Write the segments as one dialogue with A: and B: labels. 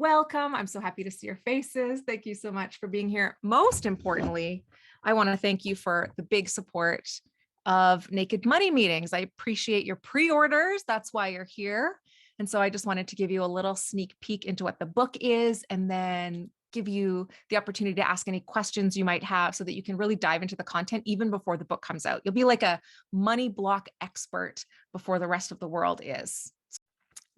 A: welcome. I'm so happy to see your faces. Thank you so much for being here. Most importantly, I want to thank you for the big support of Naked Money meetings. I appreciate your pre-orders. That's why you're here. And so I just wanted to give you a little sneak peek into what the book is, and then give you the opportunity to ask any questions you might have so that you can really dive into the content even before the book comes out. You'll be like a money block expert before the rest of the world is.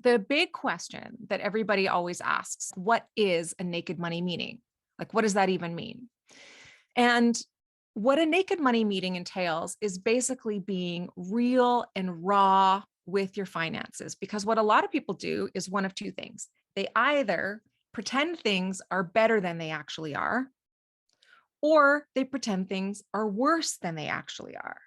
A: The big question that everybody always asks, what is a naked money meeting? Like, what does that even mean? And what a naked money meeting entails is basically being real and raw with your finances. Because what a lot of people do is one of two things. They either pretend things are better than they actually are, or they pretend things are worse than they actually are.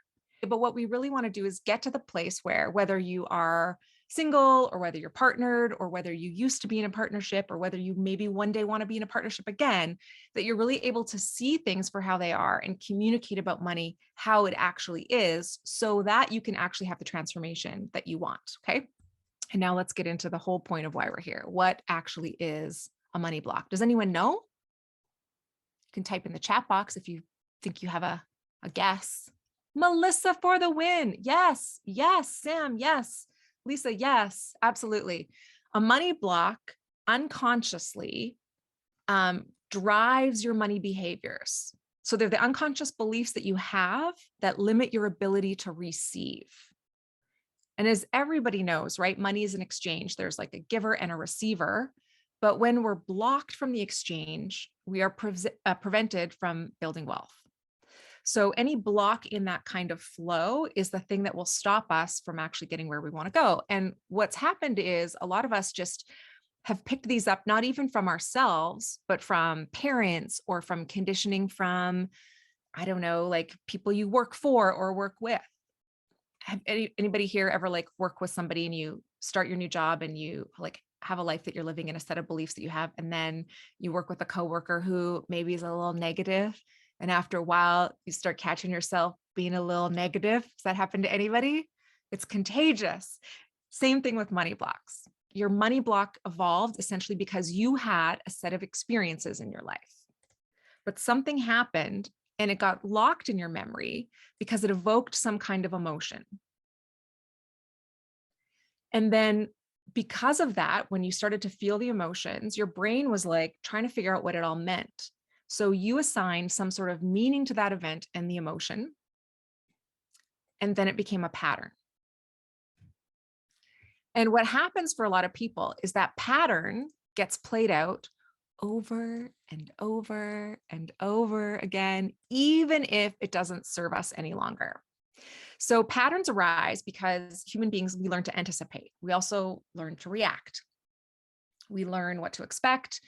A: But what we really want to do is get to the place where, whether you are single or whether you're partnered or whether you used to be in a partnership or whether you maybe one day want to be in a partnership again, that you're really able to see things for how they are and communicate about money how it actually is, so that you can actually have the transformation that you want. Okay. And now let's get into the whole point of why we're here. What actually is a money block? Does anyone know? You can type in the chat box if you think you have a guess. Melissa for the win. Yes, yes. Sam, yes. Lisa, yes, absolutely. A money block unconsciously drives your money behaviors. So they're the unconscious beliefs that you have that limit your ability to receive. And as everybody knows, right, money is an exchange. There's like a giver and a receiver. But when we're blocked from the exchange, we are prevented from building wealth. So any block in that kind of flow is the thing that will stop us from actually getting where we want to go. And what's happened is a lot of us just have picked these up, not even from ourselves, but from parents or from conditioning from, I don't know, like people you work for or work with. Have anybody here ever like work with somebody and you start your new job and you like have a life that you're living in, a set of beliefs that you have, and then you work with a coworker who maybe is a little negative, and after a while you start catching yourself being a little negative? Does that happen to anybody? It's contagious. Same thing with money blocks. Your money block evolved essentially because you had a set of experiences in your life, but something happened and it got locked in your memory because it evoked some kind of emotion. And then because of that, when you started to feel the emotions, your brain was like trying to figure out what it all meant. So you assigned some sort of meaning to that event and the emotion, and then it became a pattern. And what happens for a lot of people is that pattern gets played out over and over and over again, even if it doesn't serve us any longer. So patterns arise because human beings, we learn to anticipate. We also learn to react. We learn what to expect,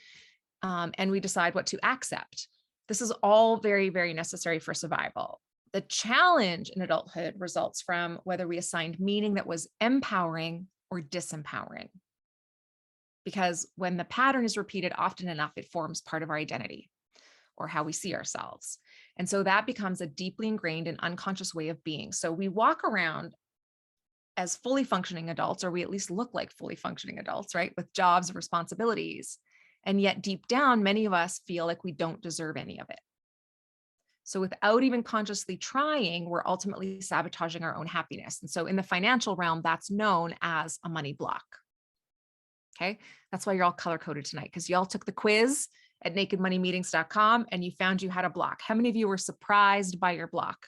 A: and we decide what to accept. This is all very, very necessary for survival. The challenge in adulthood results from whether we assigned meaning that was empowering or disempowering. Because when the pattern is repeated often enough, it forms part of our identity or how we see ourselves. And so that becomes a deeply ingrained and unconscious way of being. So we walk around as fully functioning adults, or we at least look like fully functioning adults, right? With jobs and responsibilities. And yet deep down, many of us feel like we don't deserve any of it. So without even consciously trying, we're ultimately sabotaging our own happiness. And so in the financial realm, that's known as a money block. Okay. That's why you're all color coded tonight, because y'all took the quiz at nakedmoneymeetings.com and you found you had a block. How many of you were surprised by your block?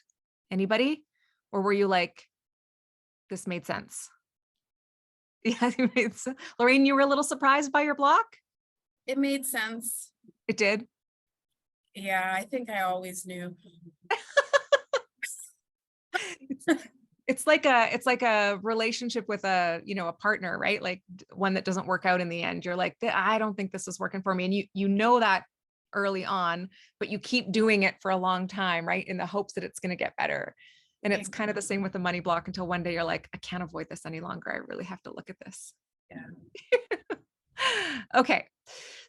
A: Anybody? Or were you like, this made sense? Yeah, it made sense. Lorraine, you were a little surprised by your block?
B: It made sense.
A: It did?
B: Yeah, I think I always knew.
A: It's like a relationship with a partner, right? Like one that doesn't work out in the end. You're like, I don't think this is working for me. And you know that early on, but you keep doing it for a long time, right? In the hopes that it's going to get better. And it's kind of the same with the money block until one day you're like, I can't avoid this any longer. I really have to look at this.
B: Yeah.
A: Okay.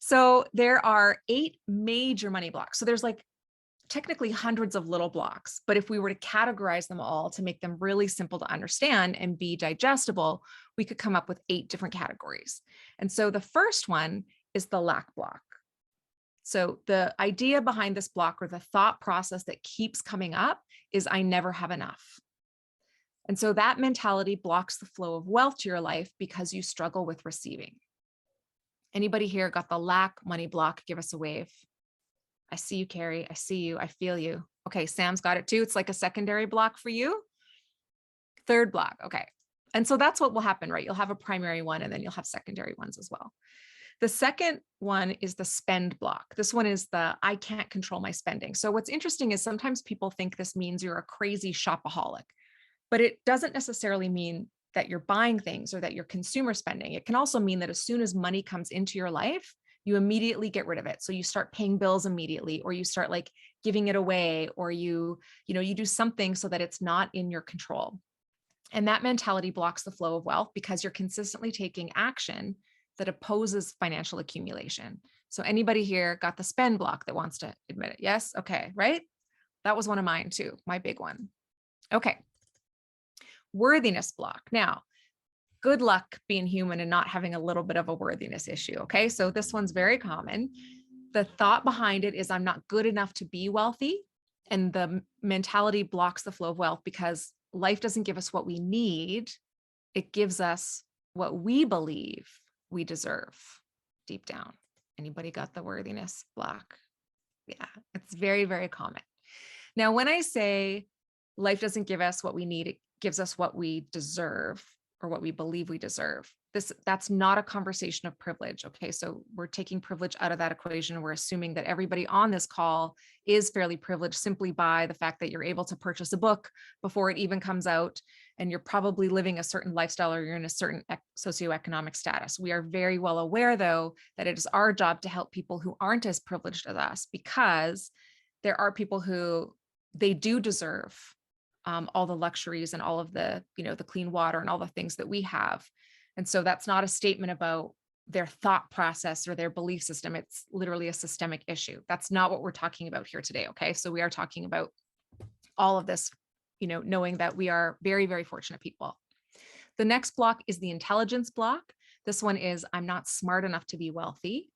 A: So there are 8 major money blocks. So there's like technically hundreds of little blocks, but if we were to categorize them all to make them really simple to understand and be digestible, we could come up with 8 different categories. And so the first one is the lack block. So the idea behind this block, or the thought process that keeps coming up, is I never have enough. And so that mentality blocks the flow of wealth to your life because you struggle with receiving. Anybody here got the lack money block? Give us a wave. I see you, Carrie. I see you. I feel you. Okay, Sam's got it too. It's like a secondary block for you. Third block. Okay. And so that's what will happen, right? You'll have a primary one and then you'll have secondary ones as well. The second one is the spend block. This one is the I can't control my spending. So what's interesting is sometimes people think this means you're a crazy shopaholic, but it doesn't necessarily mean that you're buying things or that you're consumer spending. It can also mean that as soon as money comes into your life, you immediately get rid of it. So you start paying bills immediately, or you start like giving it away, or you do something so that it's not in your control. And that mentality blocks the flow of wealth because you're consistently taking action that opposes financial accumulation. So anybody here got the spend block that wants to admit it? Yes? Okay, right? That was one of mine too, my big one. Okay. Worthiness block. Now, good luck being human and not having a little bit of a worthiness issue. Okay. So this one's very common. The thought behind it is I'm not good enough to be wealthy. And the mentality blocks the flow of wealth because life doesn't give us what we need. It gives us what we believe we deserve deep down. Anybody got the worthiness block? Yeah, it's very, very common. Now, when I say life doesn't give us what we need, it gives us what we deserve or what we believe we deserve. That's not a conversation of privilege. Okay, so we're taking privilege out of that equation. We're assuming that everybody on this call is fairly privileged simply by the fact that you're able to purchase a book before it even comes out, and you're probably living a certain lifestyle or you're in a certain socioeconomic status. We are very well aware, though, that it is our job to help people who aren't as privileged as us, because there are people who they do deserve all the luxuries and all of the, the clean water and all the things that we have. And so that's not a statement about their thought process or their belief system. It's literally a systemic issue. That's not what we're talking about here today. Okay. So we are talking about all of this, knowing that we are very, very fortunate people. The next block is the intelligence block. This one is I'm not smart enough to be wealthy.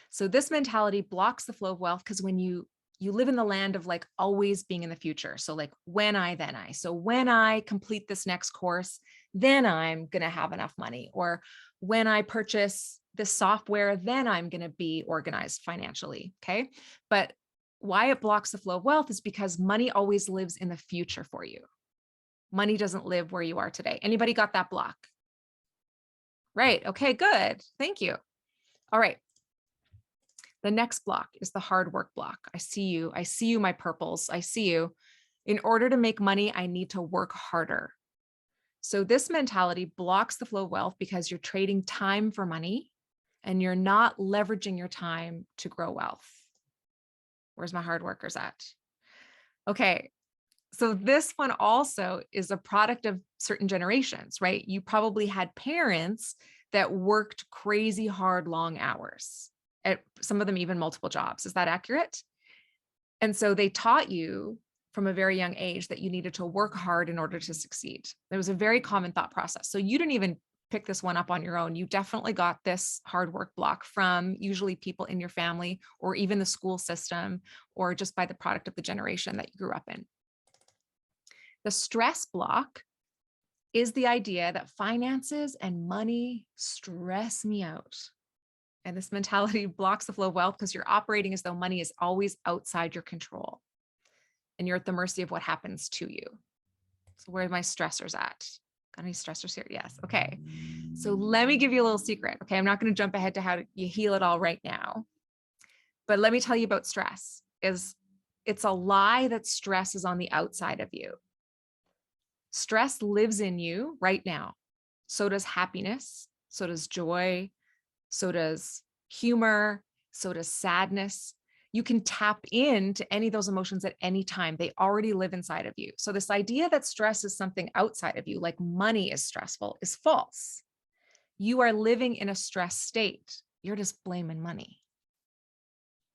A: So this mentality blocks the flow of wealth because when you live in the land of like always being in the future. So like when I complete this next course, then I'm going to have enough money. Or when I purchase this software, then I'm going to be organized financially. Okay. But why it blocks the flow of wealth is because money always lives in the future for you. Money doesn't live where you are today. Anybody got that block? Right. Okay, good. Thank you. All right. The next block is the hard work block. I see you. I see you, my purples. I see you. In order to make money, I need to work harder. So this mentality blocks the flow of wealth because you're trading time for money and you're not leveraging your time to grow wealth. Where's my hard workers at? Okay. So this one also is a product of certain generations, right? You probably had parents that worked crazy hard, long hours. Some of them even multiple jobs. Is that accurate? And so they taught you from a very young age that you needed to work hard in order to succeed. There was a very common thought process. So you didn't even pick this one up on your own. You definitely got this hard work block from usually people in your family or even the school system or just by the product of the generation that you grew up in. The stress block is the idea that finances and money stress me out. And this mentality blocks the flow of wealth because you're operating as though money is always outside your control and you're at the mercy of what happens to you. So where are my stressors at? Got any stressors here? Yes. Okay. So let me give you a little secret. Okay. I'm not going to jump ahead to how you heal it all right now, but let me tell you about stress. It's a lie that stress is on the outside of you. Stress lives in you right now. So does happiness. So does joy. So does humor, so does sadness. You can tap into any of those emotions at any time. They already live inside of you. So this idea that stress is something outside of you, like money is stressful, is false. You are living in a stress state. You're just blaming money.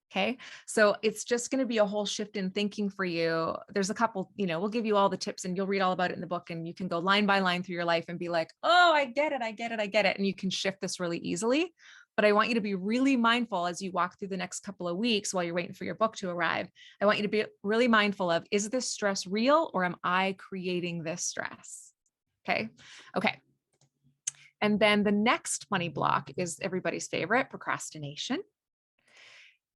A: Okay. So it's just going to be a whole shift in thinking for you. There's a couple, we'll give you all the tips and you'll read all about it in the book and you can go line by line through your life and be like, oh, I get it. I get it. I get it. And you can shift this really easily. But I want you to be really mindful as you walk through the next couple of weeks while you're waiting for your book to arrive. I want you to be really mindful of, is this stress real or am I creating this stress? Okay. Okay. And then the next money block is everybody's favorite, procrastination.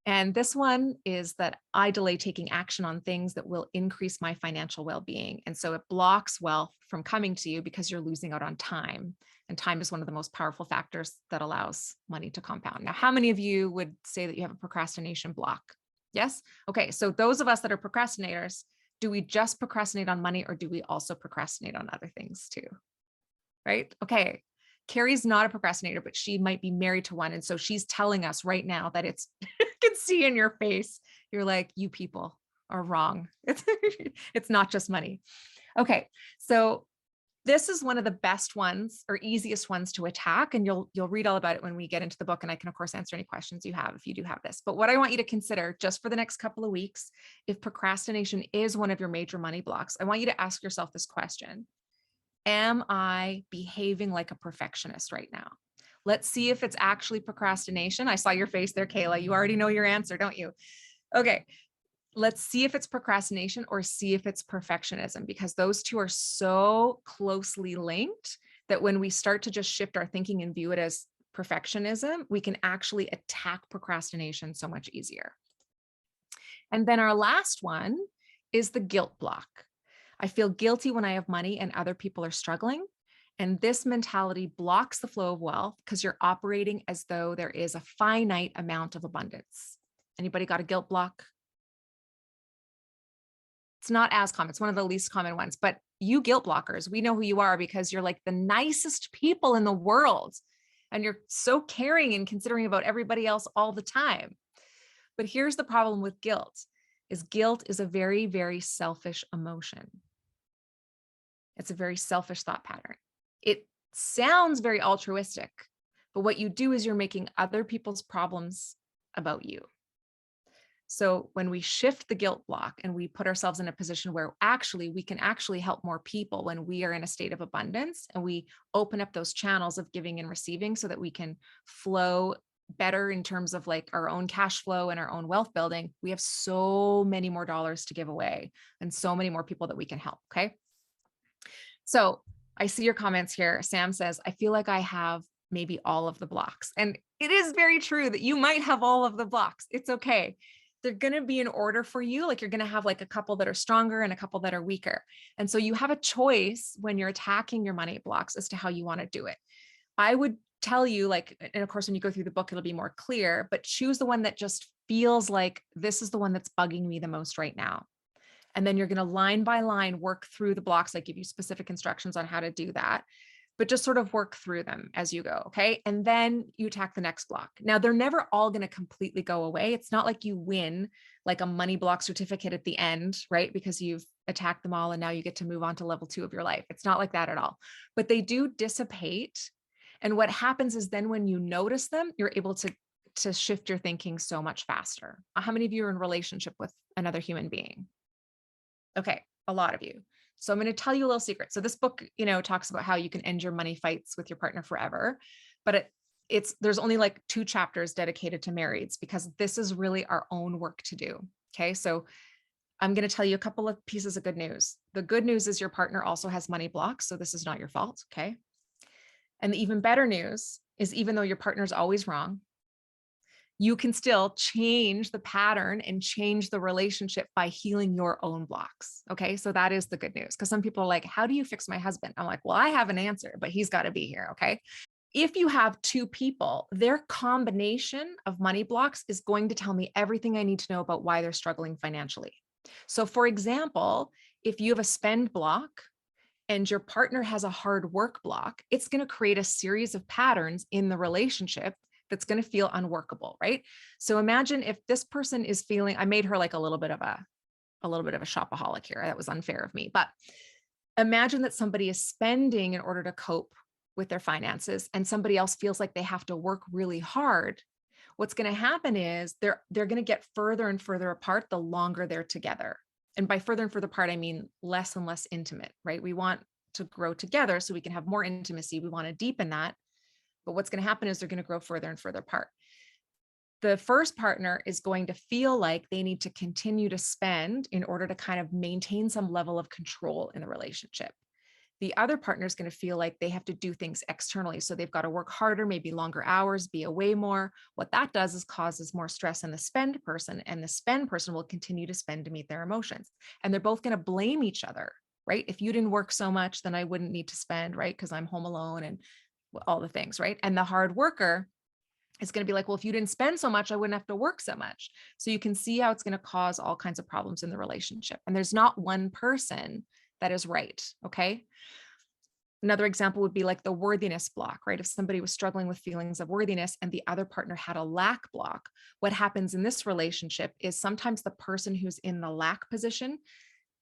A: And this one is that I delay taking action on things that will increase my financial well-being. And so it blocks wealth from coming to you because you're losing out on time. And time is one of the most powerful factors that allows money to compound. Now, how many of you would say that you have a procrastination block? Yes? Okay, so those of us that are procrastinators, do we just procrastinate on money or do we also procrastinate on other things too? Right? Okay. Carrie's not a procrastinator, but she might be married to one. And so she's telling us right now that it's, I can see in your face, you're like, you people are wrong. It's not just money. Okay. So this is one of the best ones or easiest ones to attack. And you'll read all about it when we get into the book. And I can, of course, answer any questions you have if you do have this. But what I want you to consider just for the next couple of weeks, if procrastination is one of your major money blocks, I want you to ask yourself this question. Am I behaving like a perfectionist right now? Let's see if it's actually procrastination. I saw your face there, Kayla. You already know your answer, don't you? Okay. Let's see if it's procrastination or see if it's perfectionism, because those two are so closely linked that when we start to just shift our thinking and view it as perfectionism, we can actually attack procrastination so much easier. And then our last one is the guilt block. I feel guilty when I have money and other people are struggling. And this mentality blocks the flow of wealth because you're operating as though there is a finite amount of abundance. Anybody got a guilt block? It's not as common. It's one of the least common ones, but you guilt blockers, we know who you are because you're like the nicest people in the world. And you're so caring and considering about everybody else all the time. But here's the problem with guilt is a very, very selfish emotion. It's a very selfish thought pattern. It sounds very altruistic, but what you do is you're making other people's problems about you. So when we shift the guilt block and we put ourselves in a position where actually we can actually help more people when we are in a state of abundance and we open up those channels of giving and receiving so that we can flow better in terms of like our own cash flow and our own wealth building, we have so many more dollars to give away and so many more people that we can help. Okay. So I see your comments here. Sam says, I feel like I have maybe all of the blocks. And it is very true that you might have all of the blocks. It's okay. They're going to be in order for you. Like you're going to have like a couple that are stronger and a couple that are weaker. And so you have a choice when you're attacking your money blocks as to how you want to do it. I would tell you like, and of course, when you go through the book, it'll be more clear, but choose the one that just feels like this is the one that's bugging me the most right now. And then you're going to line by line work through the blocks. I give you specific instructions on how to do that, but just sort of work through them as you go. Okay. And then you attack the next block. Now they're never all going to completely go away. It's not like you win like a money block certificate at the end, right? Because you've attacked them all and now you get to move on to level 2 of your life. It's not like that at all, but they do dissipate. And what happens is then when you notice them, you're able to shift your thinking so much faster. How many of you are in relationship with another human being? Okay, a lot of you. So I'm going to tell you a little secret. So this book, talks about how you can end your money fights with your partner forever, but there's only like 2 chapters dedicated to marrieds because this is really our own work to do. Okay, so I'm going to tell you a couple of pieces of good news. The good news is your partner also has money blocks, so this is not your fault. Okay, and the even better news is even though your partner's always wrong, you can still change the pattern and change the relationship by healing your own blocks. Okay. So that is the good news. Because some people are like, how do you fix my husband? I'm like, well, I have an answer, but he's got to be here. Okay. If you have 2 people, their combination of money blocks is going to tell me everything I need to know about why they're struggling financially. So for example, if you have a spend block and your partner has a hard work block, it's going to create a series of patterns in the relationship that's going to feel unworkable, right? So imagine if this person is feeling, I made her like a little bit of a shopaholic here. That was unfair of me, but imagine that somebody is spending in order to cope with their finances and somebody else feels like they have to work really hard. What's going to happen is they're going to get further and further apart the longer they're together. And by further and further apart, I mean less and less intimate, right? We want to grow together so we can have more intimacy. We want to deepen that. But what's going to happen is they're going to grow further and further apart. The first partner is going to feel like they need to continue to spend in order to kind of maintain some level of control in the relationship. The other partner is going to feel like they have to do things externally. So they've got to work harder, maybe longer hours, be away more. What that does is causes more stress in the spend person, and the spend person will continue to spend to meet their emotions. And they're both going to blame each other, right? If you didn't work so much, then I wouldn't need to spend, right? Because I'm home alone and all the things, right? And the hard worker is going to be like, well, if you didn't spend so much, I wouldn't have to work so much. So you can see how it's going to cause all kinds of problems in the relationship. And there's not one person that is right. Okay. Another example would be like the worthiness block, right? If somebody was struggling with feelings of worthiness and the other partner had a lack block, what happens in this relationship is sometimes the person who's in the lack position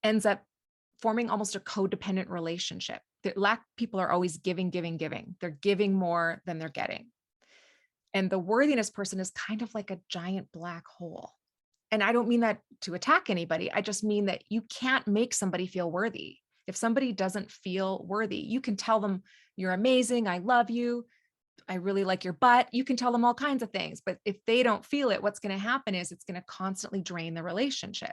A: ends up forming almost a codependent relationship. The lack people are always giving, giving, giving. They're giving more than they're getting. And the worthiness person is kind of like a giant black hole. And I don't mean that to attack anybody. I just mean that you can't make somebody feel worthy. If somebody doesn't feel worthy, you can tell them, you're amazing, I love you, I really like your butt. You can tell them all kinds of things. But if they don't feel it, what's going to happen is it's going to constantly drain the relationship.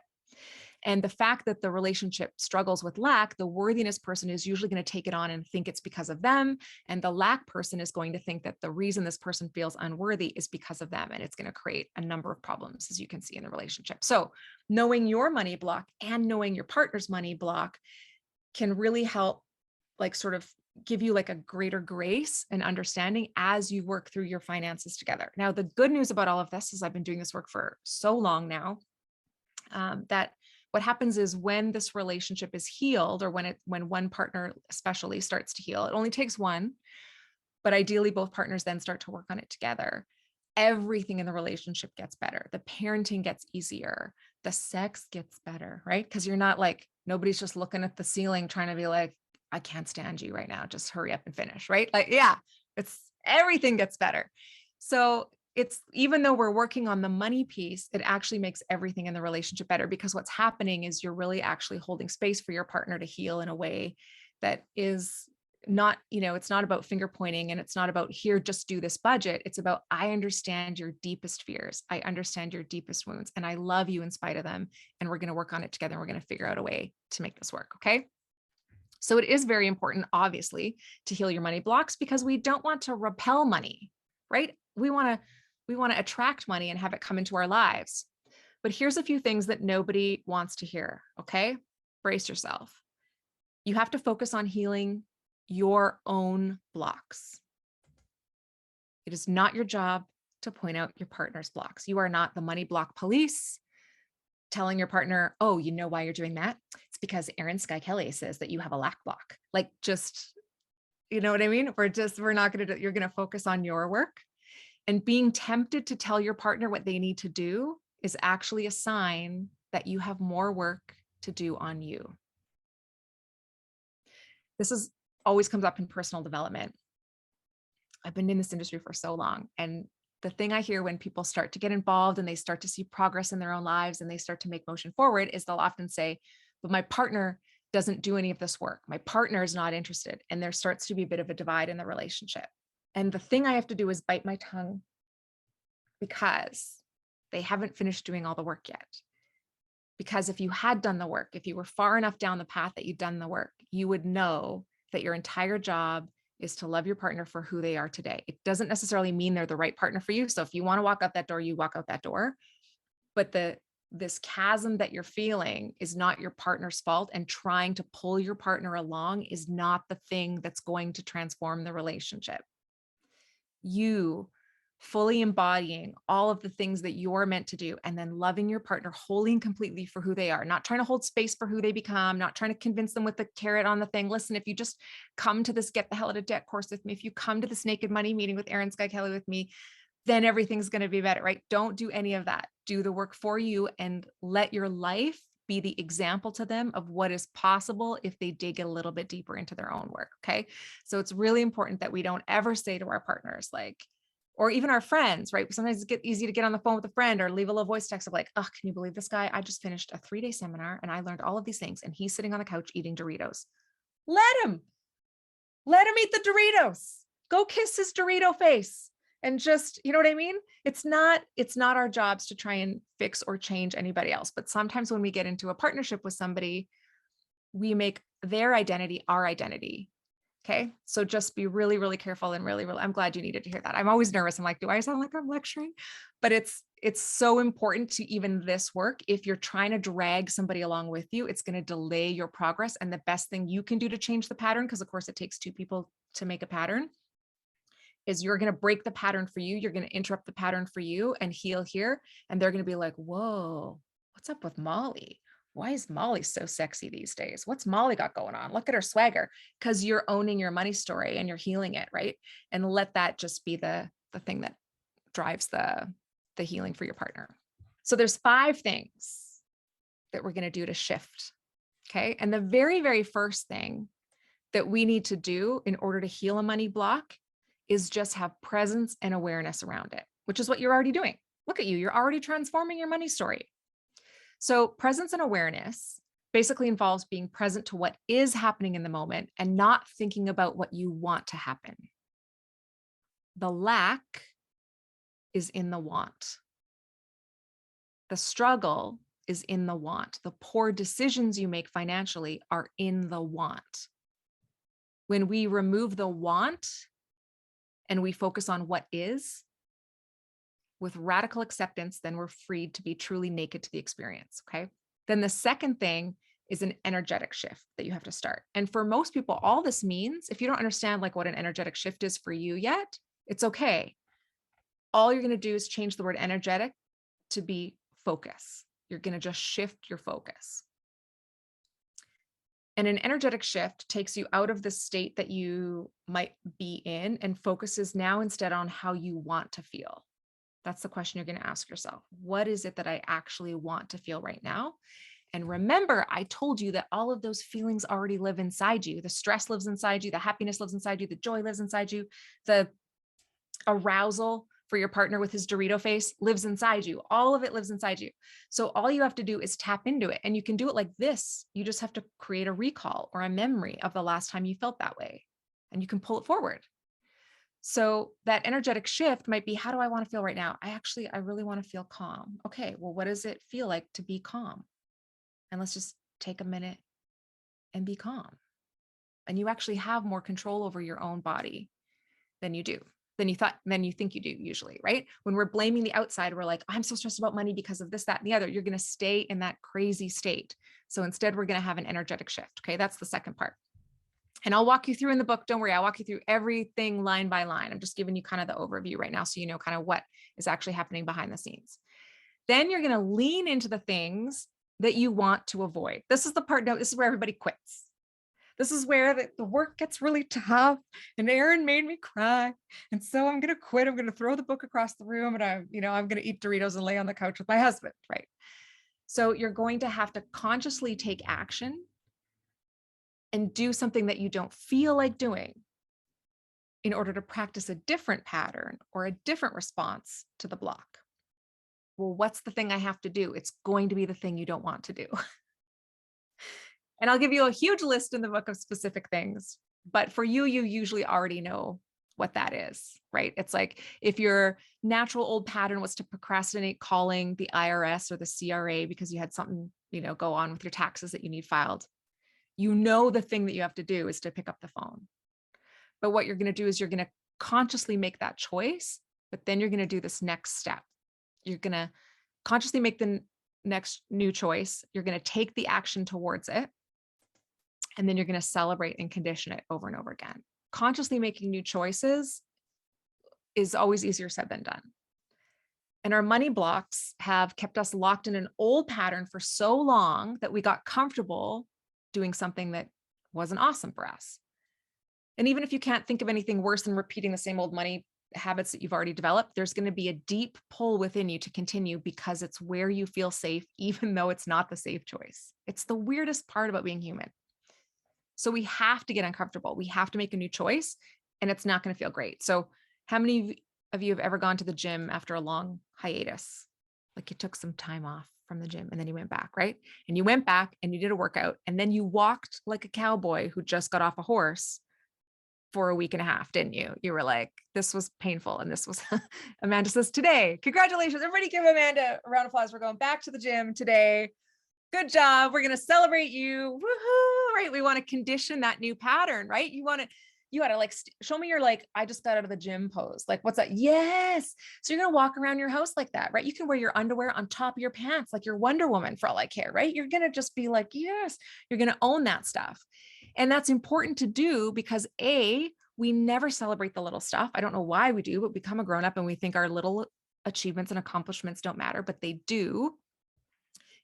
A: And the fact that the relationship struggles with lack, the worthiness person is usually going to take it on and think it's because of them. And the lack person is going to think that the reason this person feels unworthy is because of them. And it's going to create a number of problems, as you can see in the relationship. So knowing your money block and knowing your partner's money block can really help, like, sort of give you like a greater grace and understanding as you work through your finances together. Now, the good news about all of this is I've been doing this work for so long now, that what happens is when this relationship is healed, or when one partner especially starts to heal, it only takes one, but ideally both partners then start to work on it together. Everything in the relationship gets better. The parenting gets easier. The sex gets better, right? Because you're not like, nobody's just looking at the ceiling trying to be like, I can't stand you right now. Just hurry up and finish, right? Like, yeah, it's everything gets better. So it's, even though we're working on the money piece, it actually makes everything in the relationship better, because what's happening is you're really actually holding space for your partner to heal in a way that is not, it's not about finger pointing, and it's not about, here, just do this budget. It's about, I understand your deepest fears. I understand your deepest wounds, and I love you in spite of them. And we're going to work on it together. And we're going to figure out a way to make this work. Okay. So it is very important, obviously, to heal your money blocks, because we don't want to repel money, right? We want to attract money and have it come into our lives. But here's a few things that nobody wants to hear. Okay. Brace yourself. You have to focus on healing your own blocks. It is not your job to point out your partner's blocks. You are not the money block police telling your partner, oh, you know why you're doing that? It's because Erin Sky Kelly says that you have a lack block. Like, just, you know what I mean? We're not going to, you're going to focus on your work. And being tempted to tell your partner what they need to do is actually a sign that you have more work to do on you. This is always comes up in personal development. I've been in this industry for so long. And the thing I hear when people start to get involved and they start to see progress in their own lives and they start to make motion forward is they'll often say, but my partner doesn't do any of this work. My partner is not interested. And there starts to be a bit of a divide in the relationship. And the thing I have to do is bite my tongue, because they haven't finished doing all the work yet. Because if you had done the work, if you were far enough down the path that you'd done the work, you would know that your entire job is to love your partner for who they are today. It doesn't necessarily mean they're the right partner for you. So if you want to walk out that door, you walk out that door. But this chasm that you're feeling is not your partner's fault, and trying to pull your partner along is not the thing that's going to transform the relationship. You fully embodying all of the things that you're meant to do, and then loving your partner wholly and completely for who they are, not trying to hold space for who they become, not trying to convince them with the carrot on the thing. Listen, if you just come to this Get the Hell Out of Debt course with me, if you come to this Naked Money meeting with Erin Sky Kelly with me, then everything's going to be better, right? Don't do any of that. Do the work for you and let your life be the example to them of what is possible if they dig a little bit deeper into their own work. Okay. So it's really important that we don't ever say to our partners, like, or even our friends, right? Sometimes it's easy to get on the phone with a friend or leave a little voice text of like, oh, can you believe this guy? I just finished a 3-day seminar and I learned all of these things, and he's sitting on the couch eating Doritos. Let him eat the Doritos. go kiss his Dorito face and just, you know what I mean? It's not our jobs to try and fix or change anybody else. But sometimes when we get into a partnership with somebody, we make their identity our identity. Okay. So just be really, really careful and really, I'm glad you needed to hear that. I'm always nervous. I'm like, do I sound like I'm lecturing? But it's so important to even this work. If you're trying to drag somebody along with you, it's going to delay your progress. And the best thing you can do to change the pattern, because of course it takes two people to make a pattern, is you're going to break the pattern for you. You're going to interrupt the pattern for you and heal here. And they're going to be like, whoa, what's up with Molly? Why is Molly so sexy these days? What's Molly got going on? Look at her swagger. Because you're owning your money story and you're healing it, right? And let that just be the thing that drives the healing for your partner. So there's 5 things that we're going to do to shift. Okay. And the very, very first thing that we need to do in order to heal a money block is just have presence and awareness around it, which is what you're already doing. Look at you. You're already transforming your money story. So presence and awareness basically involves being present to what is happening in the moment and not thinking about what you want to happen. The lack is in the want. The struggle is in the want. The poor decisions you make financially are in the want. When we remove the want and we focus on what is, with radical acceptance, then we're freed to be truly naked to the experience, okay? Then the second thing is an energetic shift that you have to start. And for most people, all this means, if you don't understand like what an energetic shift is for you yet, it's okay. All you're going to do is change the word energetic to be focus. You're going to just shift your focus. And an energetic shift takes you out of the state that you might be in and focuses now instead on how you want to feel. That's the question you're going to ask yourself. What is it that I actually want to feel right now? And remember, I told you that all of those feelings already live inside you. The stress lives inside you. The happiness lives inside you. The joy lives inside you. The arousal for your partner with his Dorito face lives inside you. All of it lives inside you. So all you have to do is tap into it. And you can do it like this. You just have to create a recall or a memory of the last time you felt that way. And you can pull it forward. So that energetic shift might be, how do I want to feel right now? I really want to feel calm. Okay, well, what does it feel like to be calm? And let's just take a minute and be calm. And you actually have more control over your own body than you do, than you think you do usually, right? When we're blaming the outside, we're like, I'm so stressed about money because of this, that, and the other. You're going to stay in that crazy state. So instead, we're going to have an energetic shift. Okay, that's the second part. And I'll walk you through in the book. Don't worry. I'll walk you through everything line by line. I'm just giving you kind of the overview right now. So you know kind of what is actually happening behind the scenes. Then you're going to lean into the things that you want to avoid. This is the part. No, this is where everybody quits. This is where the work gets really tough and Erin made me cry. And so I'm going to quit. I'm going to throw the book across the room and I'm going to eat Doritos and lay on the couch with my husband. Right. So you're going to have to consciously take action and do something that you don't feel like doing in order to practice a different pattern or a different response to the block. Well, what's the thing I have to do? It's going to be the thing you don't want to do. And I'll give you a huge list in the book of specific things, but for you, you usually already know what that is, right? It's like if your natural old pattern was to procrastinate calling the IRS or the CRA because you had something, go on with your taxes that you need filed. The thing that you have to do is to pick up the phone. But what you're going to do is you're going to consciously make that choice, but then you're going to do this next step. You're going to consciously make the next new choice. You're going to take the action towards it. And then you're going to celebrate and condition it over and over again. Consciously making new choices is always easier said than done. And our money blocks have kept us locked in an old pattern for so long that we got comfortable doing something that wasn't awesome for us. And even if you can't think of anything worse than repeating the same old money habits that you've already developed, there's going to be a deep pull within you to continue because it's where you feel safe, even though it's not the safe choice. It's the weirdest part about being human. So we have to get uncomfortable. We have to make a new choice and it's not going to feel great. So how many of you have ever gone to the gym after a long hiatus? Like you took some time off from the gym and then you went back, right? And you went back and you did a workout and then you walked like a cowboy who just got off a horse for a week and a half, didn't you? You were like, this was painful. And this was, Amanda says today, congratulations. Everybody give Amanda a round of applause. We're going back to the gym today. Good job. We're going to celebrate you. Woohoo. Right. We want to condition that new pattern, right? You got to like, show me your, like, I just got out of the gym pose. Like, what's that? Yes. So you're going to walk around your house like that, right? You can wear your underwear on top of your pants, like you're Wonder Woman for all I care, right? You're going to just be like, yes, you're going to own that stuff. And that's important to do because we never celebrate the little stuff. I don't know why we do, but we become a grown up and we think our little achievements and accomplishments don't matter, but they do.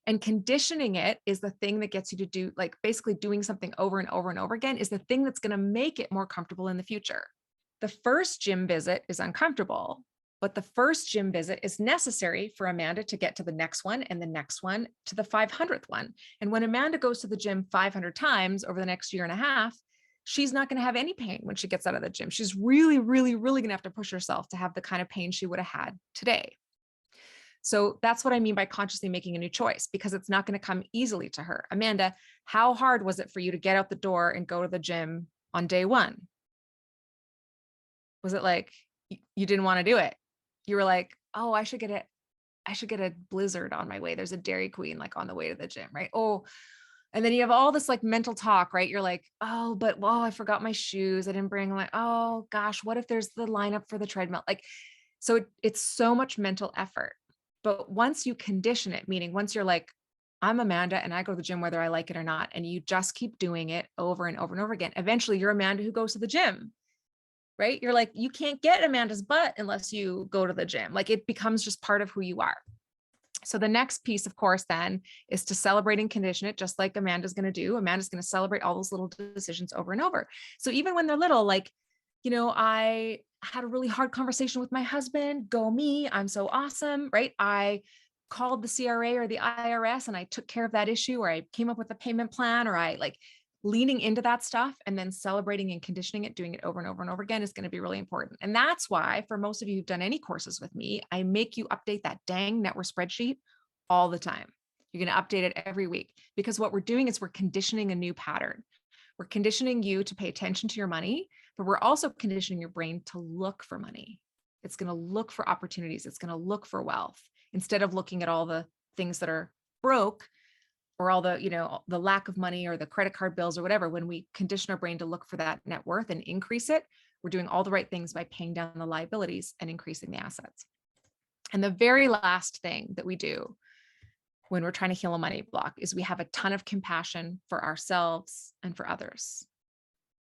A: And conditioning it is the thing that gets you to do, like basically doing something over and over and over again is the thing that's going to make it more comfortable in the future. The first gym visit is uncomfortable, but the first gym visit is necessary for Amanda to get to the next one and the next one to the 500th one. And when Amanda goes to the gym 500 times over the next year and a half, she's not going to have any pain when she gets out of the gym. She's really, really, really going to have to push herself to have the kind of pain she would have had today. So that's what I mean by consciously making a new choice, because it's not going to come easily to her. Amanda, how hard was it for you to get out the door and go to the gym on day one? Was it like you didn't want to do it? You were like, oh, I should get a Blizzard on my way. There's a Dairy Queen like on the way to the gym, right? Oh, and then you have all this like mental talk, right? You're like, oh, but well, I forgot my shoes. I didn't bring like, oh gosh, what if there's the lineup for the treadmill? Like, so it's so much mental effort. But once you condition it, meaning once you're like, I'm Amanda and I go to the gym whether I like it or not, and you just keep doing it over and over and over again, eventually you're Amanda who goes to the gym, right? You're like, you can't get Amanda's butt unless you go to the gym. Like it becomes just part of who you are. So the next piece, of course, then is to celebrate and condition it, just like Amanda's going to do. Amanda's going to celebrate all those little decisions over and over. So even when they're little, like, I had a really hard conversation with my husband, go me, I'm so awesome, right? I called the CRA or the IRS and I took care of that issue, or I came up with a payment plan, or I like leaning into that stuff and then celebrating and conditioning it, doing it over and over and over again is going to be really important. And that's why for most of you who've done any courses with me, I make you update that dang net worth spreadsheet all the time. You're going to update it every week, because what we're doing is we're conditioning a new pattern. We're conditioning you to pay attention to your money, but we're also conditioning your brain to look for money. It's going to look for opportunities. It's going to look for wealth instead of looking at all the things that are broke or all the, the lack of money or the credit card bills or whatever. When we condition our brain to look for that net worth and increase it, we're doing all the right things by paying down the liabilities and increasing the assets. And the very last thing that we do when we're trying to heal a money block is we have a ton of compassion for ourselves and for others.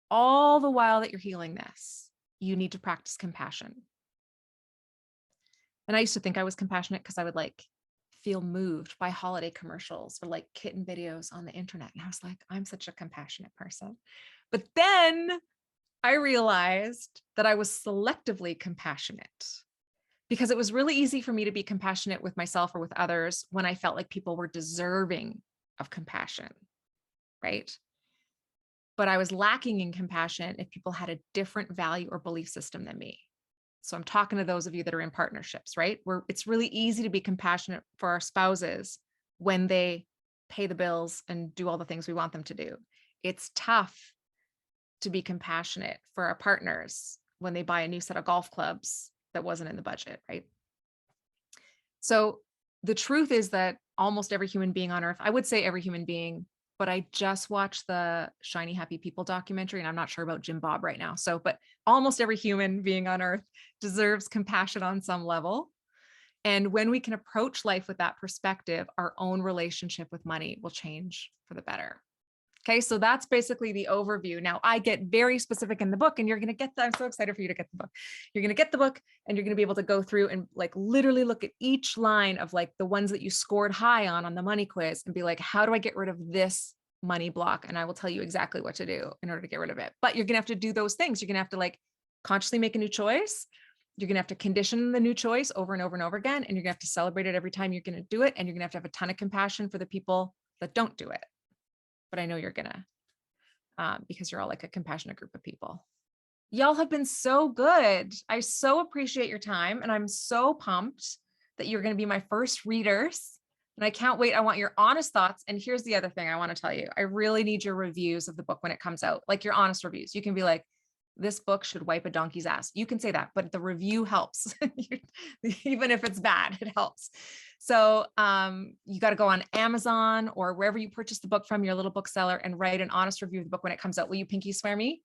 A: All the while that you're healing this, you need to practice compassion. And I used to think I was compassionate because I would like feel moved by holiday commercials or like kitten videos on the internet. And I was like, I'm such a compassionate person. But then I realized that I was selectively compassionate, because it was really easy for me to be compassionate with myself or with others when I felt like people were deserving of compassion, right? But I was lacking in compassion if people had a different value or belief system than me. So I'm talking to those of you that are in partnerships, right? Where it's really easy to be compassionate for our spouses when they pay the bills and do all the things we want them to do. It's tough to be compassionate for our partners when they buy a new set of golf clubs that wasn't in the budget, right? So the truth is that almost every human being on earth, I would say every human being, but I just watched the Shiny Happy People documentary, and I'm not sure about Jim Bob right now. So, but almost every human being on earth deserves compassion on some level. And when we can approach life with that perspective, our own relationship with money will change for the better. Okay, so that's basically the overview. Now I get very specific in the book, and you're going to get I'm so excited for you to get the book. You're going to get the book and you're going to be able to go through and like literally look at each line of like the ones that you scored high on the money quiz and be like, how do I get rid of this money block? And I will tell you exactly what to do in order to get rid of it. But you're going to have to do those things. You're going to have to like consciously make a new choice. You're going to have to condition the new choice over and over and over again. And you're going to have to celebrate it every time you're going to do it. And you're going to have a ton of compassion for the people that don't do it. But I know you're gonna, because you're all like a compassionate group of people. Y'all have been so good. I so appreciate your time, and I'm so pumped that you're gonna be my first readers, and I can't wait. I want your honest thoughts. And here's the other thing I want to tell you. I really need your reviews of the book when it comes out, like your honest reviews. You can be like, this book should wipe a donkey's ass. You can say that, but the review helps. Even if it's bad, it helps. So you got to go on Amazon or wherever you purchase the book from, your little bookseller, and write an honest review of the book when it comes out. Will you pinky swear me?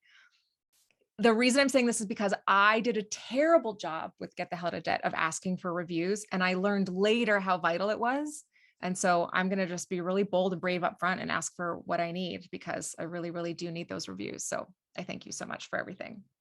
A: The reason I'm saying this is because I did a terrible job with Get the Hell Out of Debt of asking for reviews. And I learned later how vital it was. And so I'm going to just be really bold and brave up front and ask for what I need, because I really, really do need those reviews. So I thank you so much for everything.